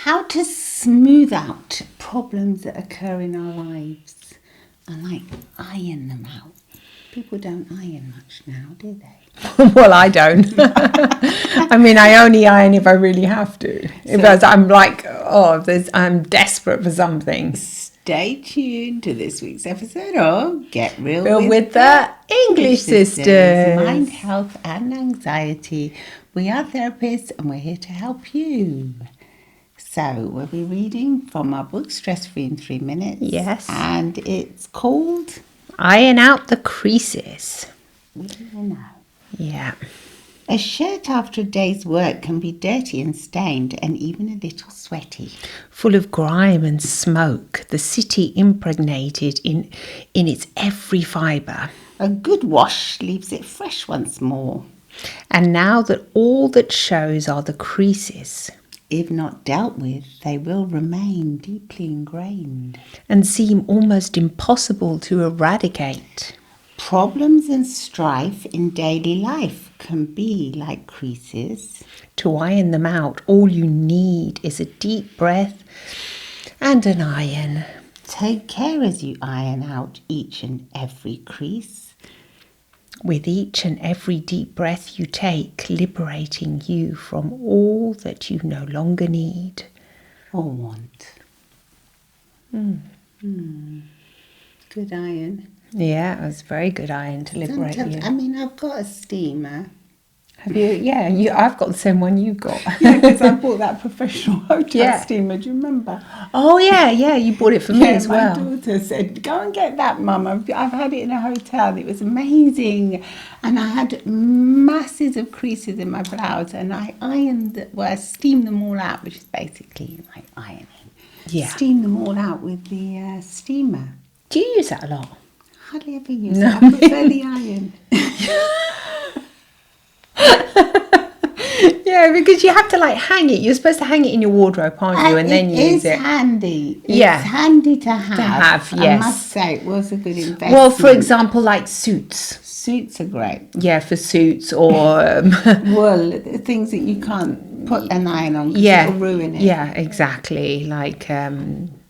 How to smooth out problems that occur in our lives and like iron them out. People don't iron much now, do they? Well, I don't. I mean, I only iron if I really have to. If I'm like, I'm desperate for something. Stay tuned to this week's episode of Get Real with the English Sisters. Mind, health and anxiety. We are therapists and we're here to help you. So we'll be reading from our book, Stress Free in 3 Minutes. Yes. And it's called Iron Out the Creases. We don't know. Yeah. A shirt after a day's work can be dirty and stained and even a little sweaty. Full of grime and smoke, the city impregnated in its every fibre. A good wash leaves it fresh once more. And now that all that shows are the creases, if not dealt with, they will remain deeply ingrained and seem almost impossible to eradicate. Problems and strife in daily life can be like creases. To iron them out, all you need is a deep breath and an iron. Take care as you iron out each and every crease. With each and every deep breath you take, liberating you from all that you no longer need or want. Good iron. Yeah, it was very good iron to liberate you. I mean, I've got a steamer. Have you? Yeah, I've got the same one you've got. Yeah, because I bought that professional hotel steamer. Do you remember? Oh, yeah, you bought it for me as well. My daughter said, go and get that, Mum. I've had it in a hotel. It was amazing. And I had masses of creases in my blouse. And I I steamed them all out, which is basically like ironing. Yeah. Steamed them all out with the steamer. Do you use that a lot? Hardly ever use it. I prefer the iron. Yeah, because you have to like hang it. You're supposed to hang it in your wardrobe, aren't you? And then you use it. It's handy. Yeah. It's handy to have. Yes. I must say, it was a good investment. Well, for example, like suits. Suits are great. Yeah, for suits or... well, things that you can't put an iron on because it'll ruin it. Yeah, exactly. Like, I don't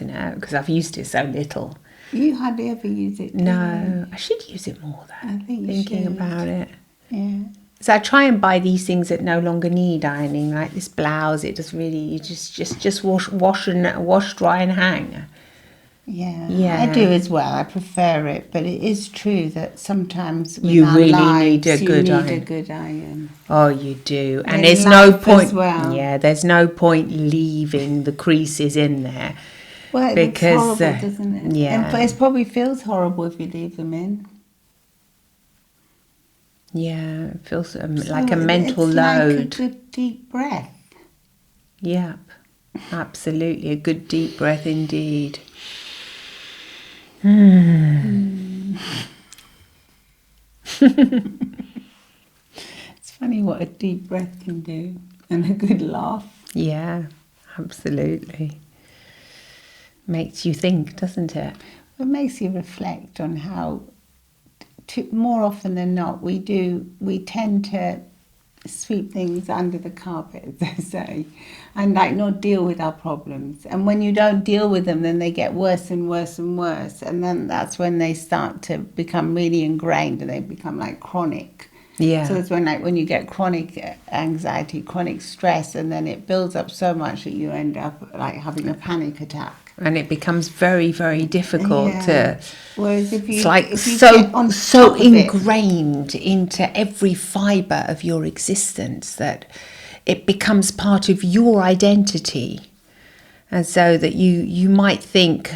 know, because I've used it so little. You hardly ever use it, do No, I should use it more though. I think you thinking should. about it. Yeah. So I try and buy these things that no longer need ironing, like this blouse. It just really, you just wash, dry, and hang. Yeah, I do as well. I prefer it, but it is true that sometimes you really need a good iron. Oh, you do, and there's no point. Well. Yeah, there's no point leaving the creases in there. Well, because it's horrible, doesn't it? Yeah, and it probably feels horrible if you leave them in. Yeah, it feels like a mental load. Like a good deep breath. Yep, absolutely, a good deep breath indeed. It's funny what a deep breath can do, and a good laugh. Yeah, absolutely. Makes you think, doesn't it? It makes you reflect on how, more often than not, we tend to sweep things under the carpet, as they say, and like not deal with our problems. And when you don't deal with them, then they get worse and worse and worse. And then that's when they start to become really ingrained and they become like chronic. Yeah. So it's when you get chronic anxiety, chronic stress, and then it builds up so much that you end up like having a panic attack. And it becomes very, very difficult to. Whereas it's like so ingrained into every fibre of your existence that it becomes part of your identity, and so that you might think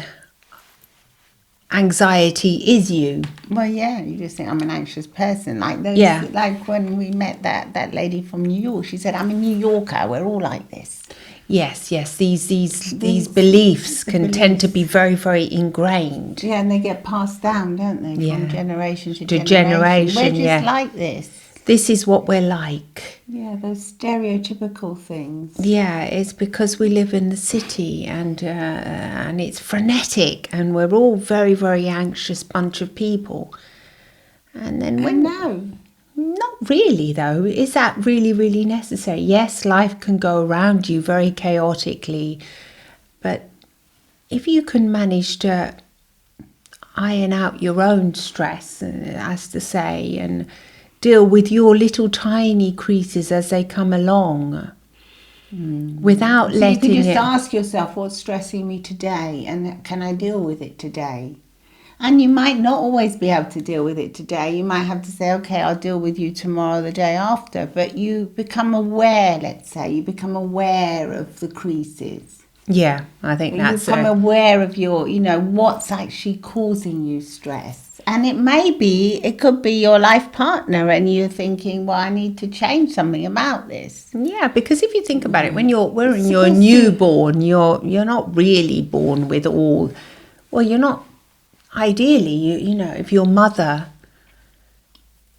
anxiety is you. Well, yeah, you just think I'm an anxious person. Like those, like when we met that lady from New York, she said, "I'm a New Yorker. We're all like this." Yes. These beliefs can tend to be very, very ingrained. Yeah, and they get passed down, don't they? From generation to generation. We're just like this. This is what we're like. Yeah, those stereotypical things. Yeah, it's because we live in the city and it's frenetic and we're all very, very anxious bunch of people. And then Not really, though. Is that really, really necessary? Yes, life can go around you very chaotically, but if you can manage to iron out your own stress, as to say, and deal with your little tiny creases as they come along, without So letting you can just it... ask yourself, what's stressing me today, and can I deal with it today? And you might not always be able to deal with it today. You might have to say, okay, I'll deal with you tomorrow, the day after. But you become aware, let's say, you become aware of the creases. Yeah, I think You that's become aware of your, what's actually causing you stress. And it could be your life partner, and you're thinking, well, I need to change something about this. Yeah, because if you think about it, when you're supposed to- newborn, you're not really born with all... Well, you're not... Ideally, if your mother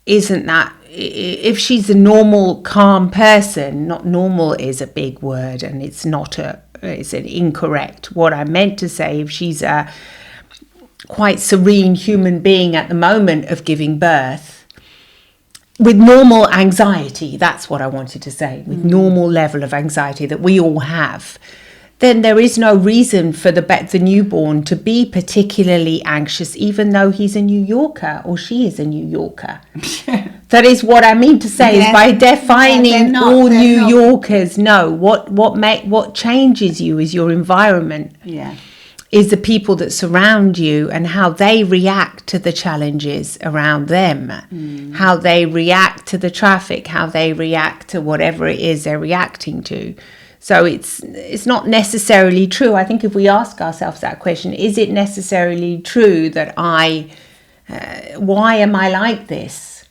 isn't that... If she's a normal, calm person, not normal is a big word, and it's an incorrect. What I meant to say, if she's a quite serene human being at the moment of giving birth, with normal anxiety, that's what I wanted to say, with normal level of anxiety that we all have, then there is no reason for the newborn to be particularly anxious, even though he's a New Yorker or she is a New Yorker. That is what I mean to say, is by defining all New Yorkers. No, what changes you is your environment. Yeah. Is the people that surround you and how they react to the challenges around them, how they react to the traffic, how they react to whatever it is they're reacting to. So it's not necessarily true. I think if we ask ourselves that question, is it necessarily true that why am I like this?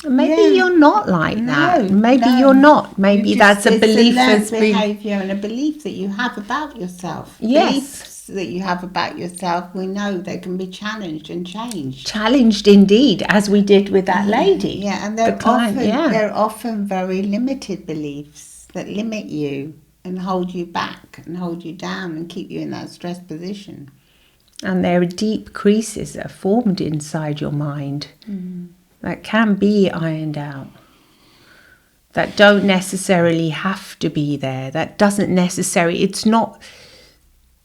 Maybe you're not like that. Maybe you're not. Maybe that's a belief that's behaviour and a belief that you have about yourself. Yes. Beliefs that you have about yourself, we know they can be challenged and changed. Challenged indeed, as we did with that lady. Yeah, and they're often very limited beliefs that limit you and hold you back and hold you down and keep you in that stressed position. And there are deep creases that are formed inside your mind that can be ironed out, that don't necessarily have to be there, that doesn't necessarily, it's not,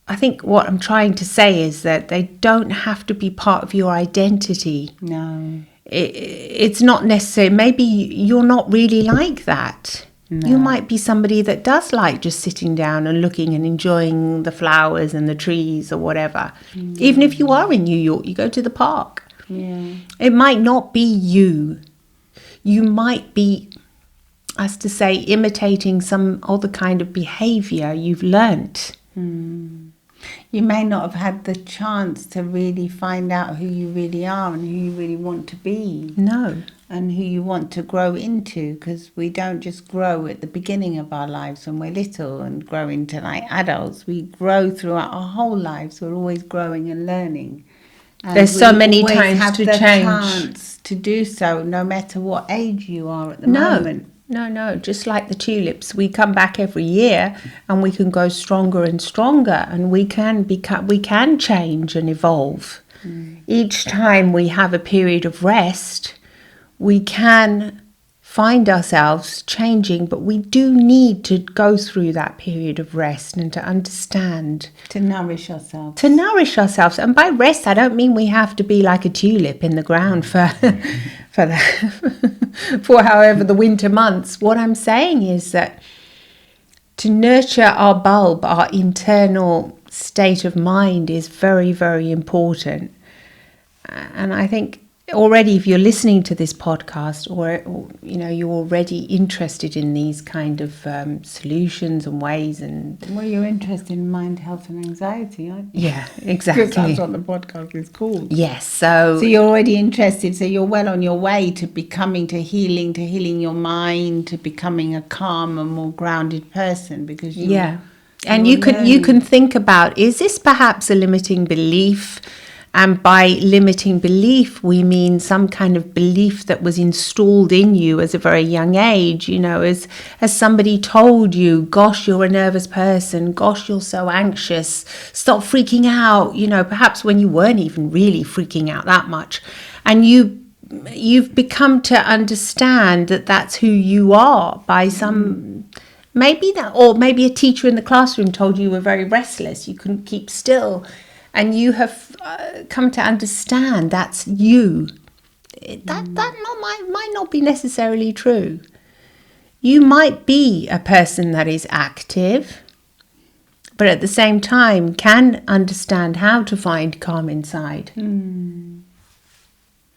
I think what I'm trying to say is that they don't have to be part of your identity. No. It's not necessary. Maybe you're not really like that. No. You might be somebody that does like just sitting down and looking and enjoying the flowers and the trees or whatever. Even if you are in New York, you go to the park. Yeah. It might not be you. You might be, as to say, imitating some other kind of behaviour you've learnt. You may not have had the chance to really find out who you really are and who you really want to be. No. And who you want to grow into, because we don't just grow at the beginning of our lives when we're little and grow into like adults. We grow throughout our whole lives. We're always growing and learning. And there's so many times to change. Chance to do so, no matter what age you are at the moment. No, just like the tulips, we come back every year and we can go stronger and stronger, and we can change and evolve. Each time we have a period of rest, we can find ourselves changing, but we do need to go through that period of rest and to understand. To nourish ourselves. And by rest, I don't mean we have to be like a tulip in the ground for however the winter months. What I'm saying is that to nurture our bulb, our internal state of mind, is very, very important. And I think already, if you're listening to this podcast, or you're already interested in these kind of solutions and ways, and well, you're interested in mind, health, and anxiety, aren't you? Yeah, exactly. Because that's what the podcast is called. Yes, so you're already interested. So you're well on your way to healing your mind, to becoming a calm and more grounded person. Because and you can think about, is this perhaps a limiting belief? And by limiting belief, we mean some kind of belief that was installed in you as a very young age. As somebody told you, gosh, you're a nervous person. Gosh, you're so anxious. Stop freaking out. Perhaps when you weren't even really freaking out that much. And you you've become to understand that that's who you are by some, maybe a teacher in the classroom told you were very restless, you couldn't keep still, and you have come to understand that's you. Might not be necessarily true. You might be a person that is active, but at the same time can understand how to find calm inside.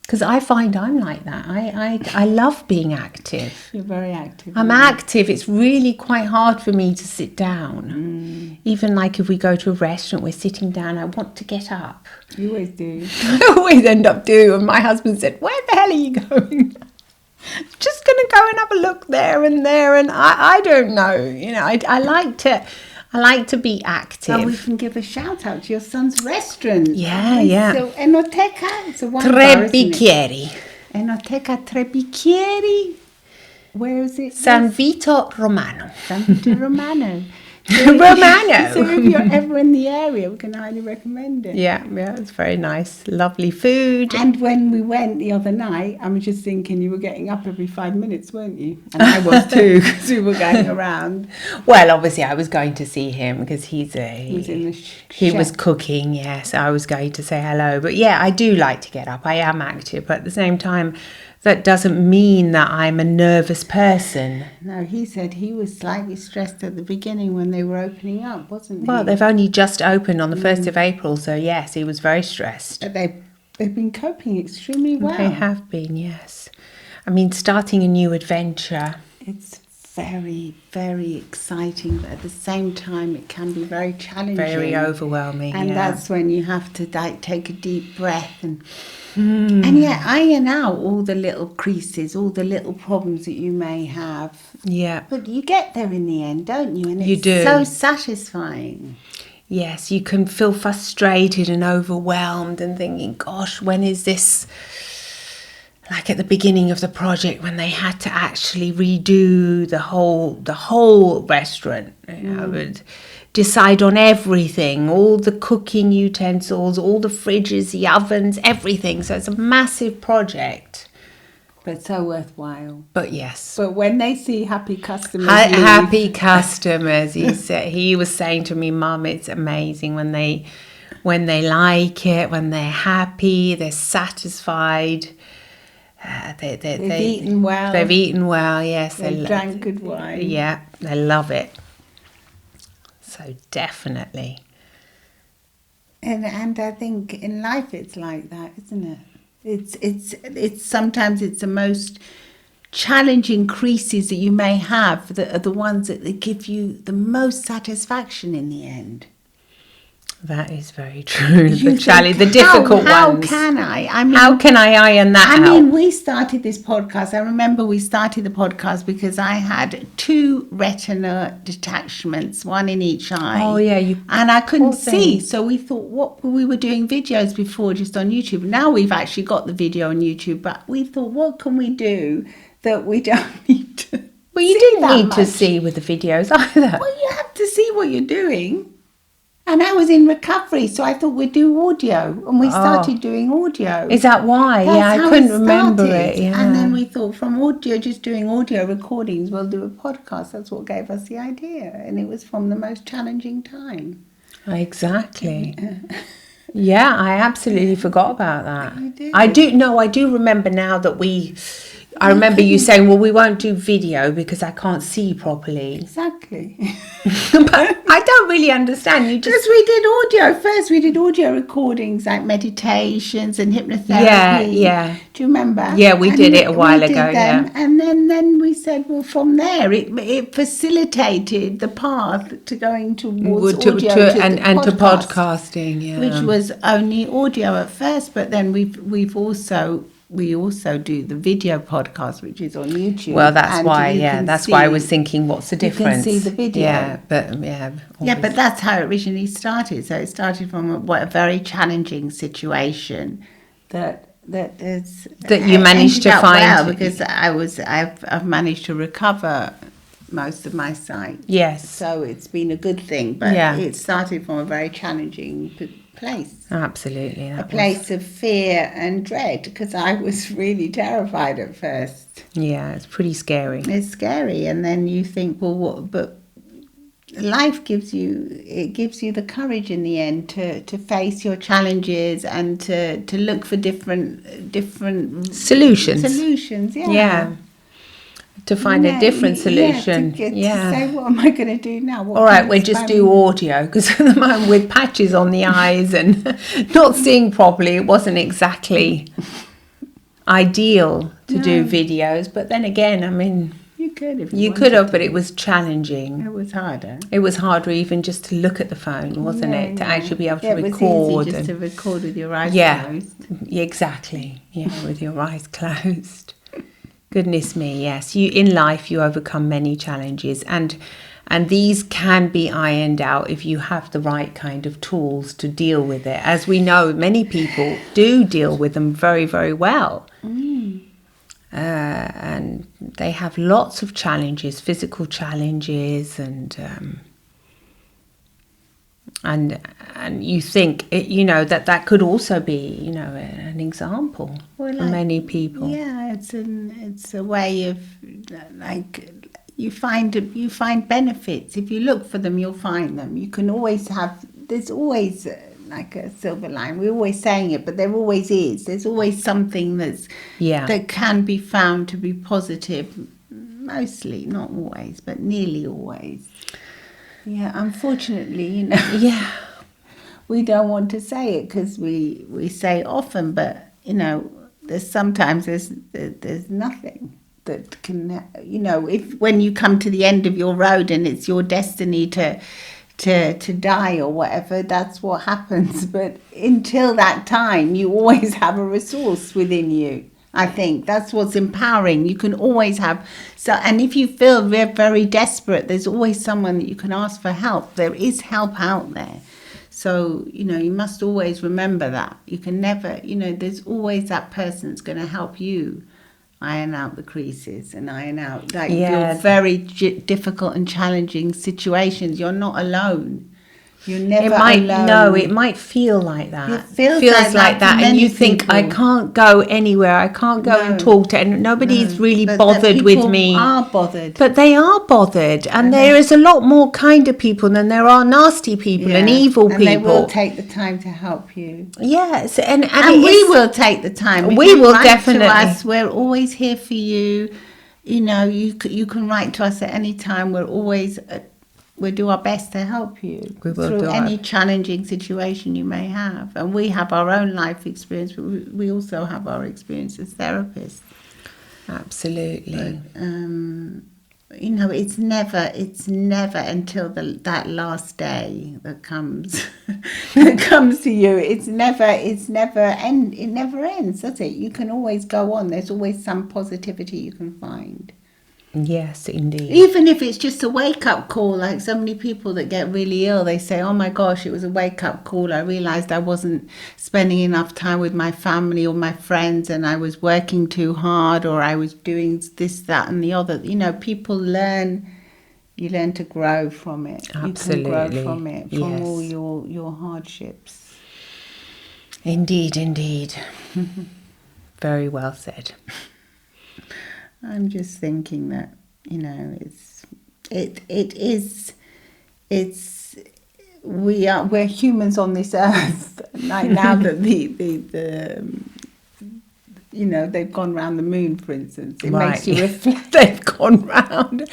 Because I find I'm like that. I love being active. You're very active. I'm active. It's really quite hard for me to sit down. Even like if we go to a restaurant, we're sitting down, I want to get up. You always do. I always end up doing. And my husband said, "Where the hell are you going?" Just going to go and have a look there. And I don't know. You know, I like to be active. And we can give a shout out to your son's restaurant. Yeah. So Enoteca, it's a wine Tre bar, isn't it? bicchieri. Enoteca Tre Bicchieri. Where is it? San Vito Romano. San Vito Romano. Romano. So if you're ever in the area, we can highly recommend it. Yeah, it's very nice. Lovely food. And when we went the other night, I was just thinking you were getting up every 5 minutes, weren't you? And I was too, because we were going around. Well, obviously I was going to see him because he was chef. cooking, yes. I was going to say hello. But yeah, I do like to get up. I am active, but at the same time, that doesn't mean that I'm a nervous person. No, he said he was slightly stressed at the beginning when they were opening up, wasn't he? Well, they've only just opened on the 1st of April, so yes, he was very stressed. But they've been coping extremely well. They have been, yes. I mean, starting a new adventure. It's very, very exciting, but at the same time, it can be very challenging. Very overwhelming, And yeah. that's when you have to take a deep breath and iron out all the little creases, all the little problems that you may have. Yeah. But you get there in the end, don't you? And You it's do. so satisfying. Yes, you can feel frustrated and overwhelmed and thinking, gosh, when is this? Like at the beginning of the project when they had to actually redo the whole restaurant, you know, and decide on everything, all the cooking utensils, all the fridges, the ovens, everything. So it's a massive project. But so worthwhile. But yes. But when they see happy customers Happy customers, he was saying to me, Mum, it's amazing when they like it, when they're happy, they're satisfied. They've eaten well. They've eaten well, yes. They drank good wine. Yeah, they love it. So definitely. And I think in life it's like that, isn't it? It's sometimes it's the most challenging creases that you may have that are the ones that give you the most satisfaction in the end. That is very true. You The think, difficult how ones. can I? I mean, how can I iron that out? I mean, we started this podcast. I remember we started the podcast because I had 2 retina detachments, one in each eye. Oh, yeah. And I couldn't Poor see. thing. So we thought, we were doing videos before just on YouTube. Now we've actually got the video on YouTube. But we thought, what can we do that we don't need to Well, you see didn't that need to much? see with the videos either. Well, you have to see what you're doing. And I was in recovery, so I thought we'd do audio. And we started doing audio. Is that why? That's Yeah, I how couldn't it remember started. it. Yeah. And then we thought from audio, just doing audio recordings, we'll do a podcast. That's what gave us the idea. And it was from the most challenging time. Exactly. Yeah, I absolutely forgot about that. You did. I do remember now that I remember you saying, well, we won't do video because I can't see properly. Exactly. But I don't really understand. You just Because we did audio first. We did audio recordings like meditations and hypnotherapy. Yeah. Do you remember? Yeah, we did it a while we did ago, them, yeah. And then we said, well, from there, it facilitated the path to going towards audio to podcasting, yeah. which was only audio at first, but then we also do the video podcast, which is on YouTube. Well, that's and why, you yeah. can That's why I see- was thinking, what's the difference? see the video. Yeah, but Yeah, but that's how it originally started. So it started from a very challenging situation that you managed to ended up find. well, because I've managed to recover most of my sight. Yes. So it's been a good thing, but Yeah. it started from a very challenging place. Absolutely. A place of fear and dread, because I was really terrified at first. Yeah, it's pretty scary. It's scary, and then you think, well, what? But life gives you the courage in the end to face your challenges and to look for different Solutions. Yeah. To find a different solution. To say, what am I going to do now? All right, we'll just do audio, because at the moment with patches on the eyes and not seeing properly, it wasn't exactly ideal to do videos. But then again, I mean, you could if you could have, but it was challenging. It was harder. It was harder even just to look at the phone, wasn't it? To actually be able to record. It was easy just to record with your eyes closed. Yeah, exactly. Yeah, with your eyes closed. Goodness me, yes. In life you overcome many challenges, and these can be ironed out if you have the right kind of tools to deal with it. As we know, many people do deal with them very, very well. And they have lots of challenges, physical challenges, and you think that could also be an example for many people. Yeah, it's a way of like you find benefits. If you look for them, you'll find them. You can always there's always like a silver line. We're always saying it, but there always is. There's always something that can be found to be positive. Mostly, not always, but nearly always. Yeah, unfortunately, Yeah. we don't want to say it because we say it often, but, there's sometimes there's nothing that can, when you come to the end of your road and it's your destiny to die or whatever, that's what happens. But until that time, you always have a resource within you. I think that's what's empowering. You can always have and if you feel very desperate, there's always someone that you can ask for help. There is help out there. So, you must always remember that. You can never, there's always that person that's going to help you iron out the creases and iron out your very difficult and challenging situations. You're not alone. You're never alone. No, it might feel like that. It feels like that, and you think, people. I can't go anywhere. I can't go and talk to, and nobody's really bothered with me. People are bothered, but they are bothered, and there is a lot more kinder people than there are nasty people and evil people. And they will take the time to help you. Yes, and we will take the time. We will definitely. To us, we're always here for you. You can write to us at any time. We're always. We'll do our best to help you through any challenging situation you may have. And we have our own life experience, but we also have our experience as therapists. Absolutely. But, it's never until that last day that comes to you. It never ends, does it? You can always go on. There's always some positivity you can find. Yes, indeed. Even if it's just a wake-up call, like so many people that get really ill, they say, oh my gosh, it was a wake-up call. I realised I wasn't spending enough time with my family or my friends, and I was working too hard, or I was doing this, that and the other. People learn. You learn to grow from it. Absolutely. You can grow from it, from all your hardships. Indeed. Very well said. I'm just thinking that, we're humans on this earth. Like now that they've gone round the moon, for instance, it makes you reflect. They've gone round.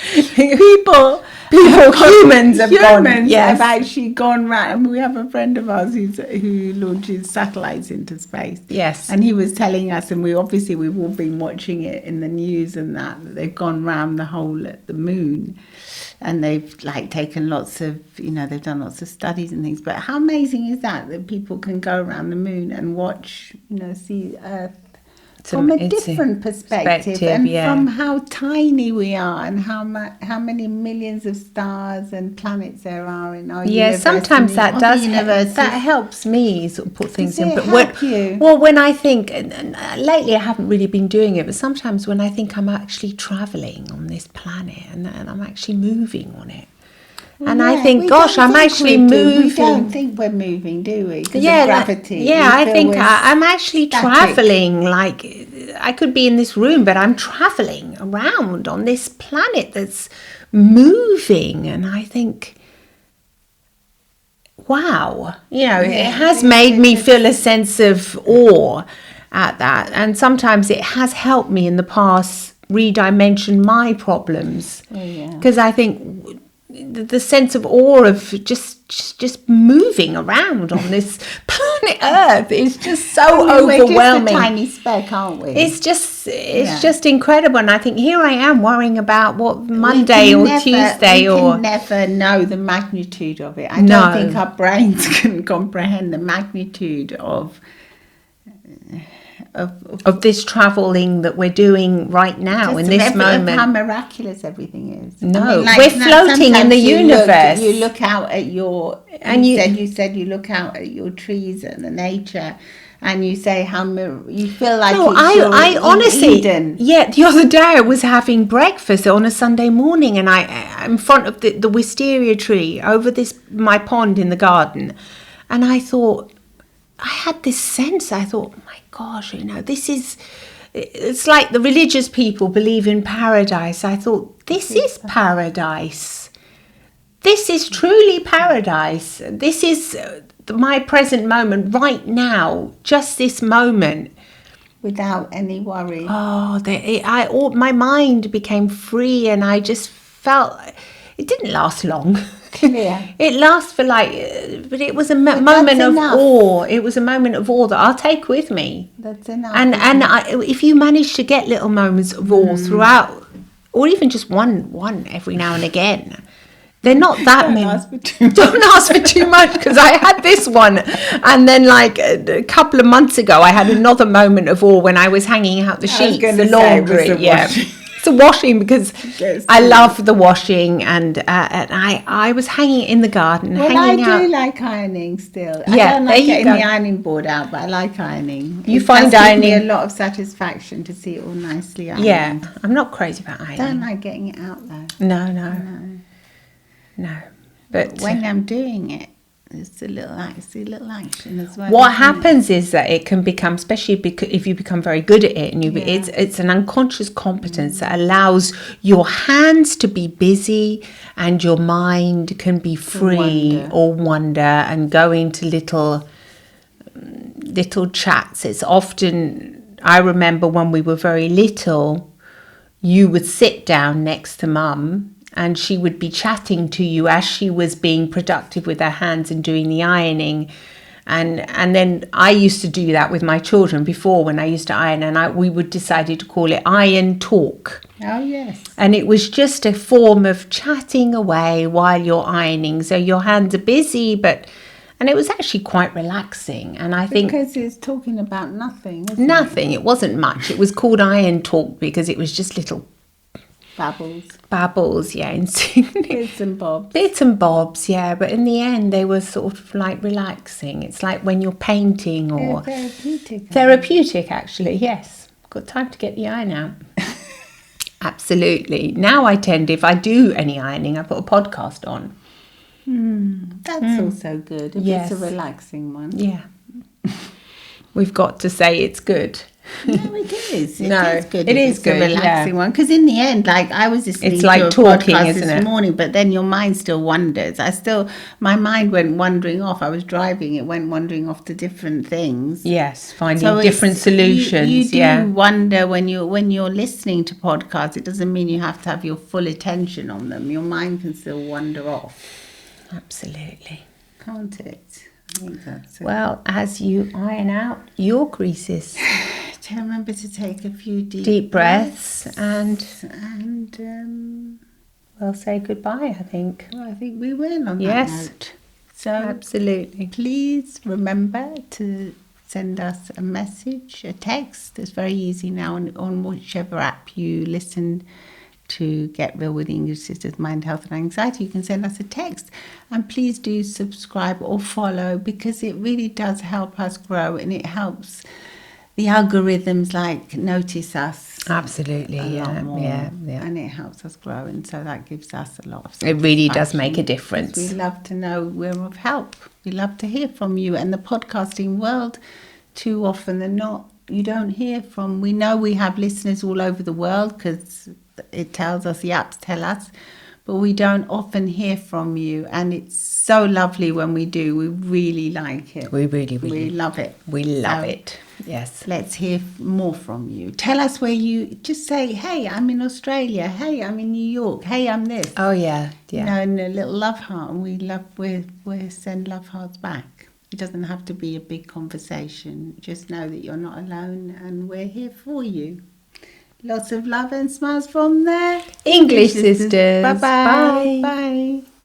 Humans have actually gone round. We have a friend of ours who launches satellites into space. Yes. And he was telling us, and we've all been watching it in the news and that they've gone round the moon. And they've taken lots of, they've done lots of studies and things. But how amazing is that people can go around the moon and watch, see Earth from a different perspective, and from how tiny we are, and how many millions of stars and planets there are in our universe. Sometimes that helps me sort of put things in. But when I think, and lately I haven't really been doing it, but sometimes when I think I'm actually travelling on this planet and I'm actually moving on it, And I Yeah, think, we gosh, don't I'm think actually we do. moving. We don't think we're moving, do we? 'Cause Yeah, of gravity. yeah, We I feel think we're I'm actually static. traveling. Like, I could be in this room, but I'm traveling around on this planet that's moving. And I think, wow, it has made me feel a sense of awe at that. And sometimes it has helped me in the past redimension my problems. Oh, yeah. Because I think the sense of awe of just moving around on this planet Earth is just so overwhelming. We're just a tiny speck, aren't we? It's just incredible, and I think here I am worrying about what Monday Tuesday we can never know the magnitude of it. I No. don't think our brains can comprehend the magnitude of this traveling that we're doing right now in this moment. How miraculous everything is. No, we're floating in the universe. You look out at your, and you said you look out at your trees and the nature, and you say you feel like I honestly, Eden. Yeah, the other day I was having breakfast on a Sunday morning, and I'm in front of the wisteria tree over my pond in the garden, and I thought, I had this sense, I thought, my gosh, it's like the religious people believe in paradise. I thought, this is paradise. This is truly paradise. This is my present moment right now, just this moment. Without any worry. Oh, my mind became free, and I just felt, it didn't last long. Clear. It lasts for but it was a moment of awe. It was a moment of awe that I'll take with me. That's enough. And if you manage to get little moments of awe throughout, or even just one every now and again, they're not that many. Don't ask for too much, because I had this one, and then a couple of months ago I had another moment of awe when I was hanging out the sheets, the laundry. It's a washing, because I love the washing, and I was hanging in the garden. I do like ironing still. I don't like getting the ironing board out, but I like ironing. You find ironing gives me a lot of satisfaction to see it all nicely ironed. Yeah, I'm not crazy about ironing. I don't like getting it out though. No. But when I'm doing it, it's a little action as well. What happens is that it can become, especially if you become very good at it, and it's an unconscious competence that allows your hands to be busy and your mind can be free or wander and go into little chats. It's often, I remember when we were very little, you would sit down next to Mum, and she would be chatting to you as she was being productive with her hands and doing the ironing. And then I used to do that with my children before, when I used to iron, and we would decided to call it iron talk. Oh, yes. And it was just a form of chatting away while you're ironing. So your hands are busy, and it was actually quite relaxing. And I think, because it's talking about nothing, nothing. It wasn't much. It was called iron talk because it was just little babbles, yeah. Bits and bobs, yeah. But in the end, they were sort of like relaxing. It's like when you're painting, or therapeutic, actually. Yes, got time to get the iron out. Absolutely. Now I tend, if I do any ironing, I put a podcast on. That's also good. If it's a relaxing one. Yeah. We've got to say it's good. No, it is. It is good. It is good. A relaxing one, because in the end, I was listening to a talking, podcast isn't this morning, but then your mind still wanders. My mind went wandering off. I was driving; it went wandering off to different things. Yes, finding different solutions. You do wonder when you're listening to podcasts. It doesn't mean you have to have your full attention on them. Your mind can still wander off. Absolutely, can't it? I think that's it. Well, as you iron out your creases, to remember to take a few deep breaths and we'll say goodbye, I think. Well, I think we will on that note. So absolutely. Please remember to send us a message, a text. It's very easy now on whichever app you listen to Get Real with English Sisters Mind, Health and Anxiety. You can send us a text, and please do subscribe or follow, because it really does help us grow, and it helps the algorithms notice us. Absolutely, a lot more, yeah. and it helps us grow, and so that gives us a lot of It really does satisfaction, make a 'cause difference. we love to know we're of help. We love to hear from you, and the podcasting world, too often than not, you don't hear from. We know we have listeners all over the world because it tells us, the apps tell us, but we don't often hear from you, and it's so lovely when we do. We really like it. We really we love it. We love So it. Yes. let's hear more from you. Tell us where you, just say, hey, I'm in Australia. Hey, I'm in New York. Hey, I'm this. Oh yeah, You yeah. know, and a little love heart, and we send love hearts back. It doesn't have to be a big conversation. Just know that you're not alone, and we're here for you. Lots of love and smiles from the English sisters. Bye-bye. Bye. Bye.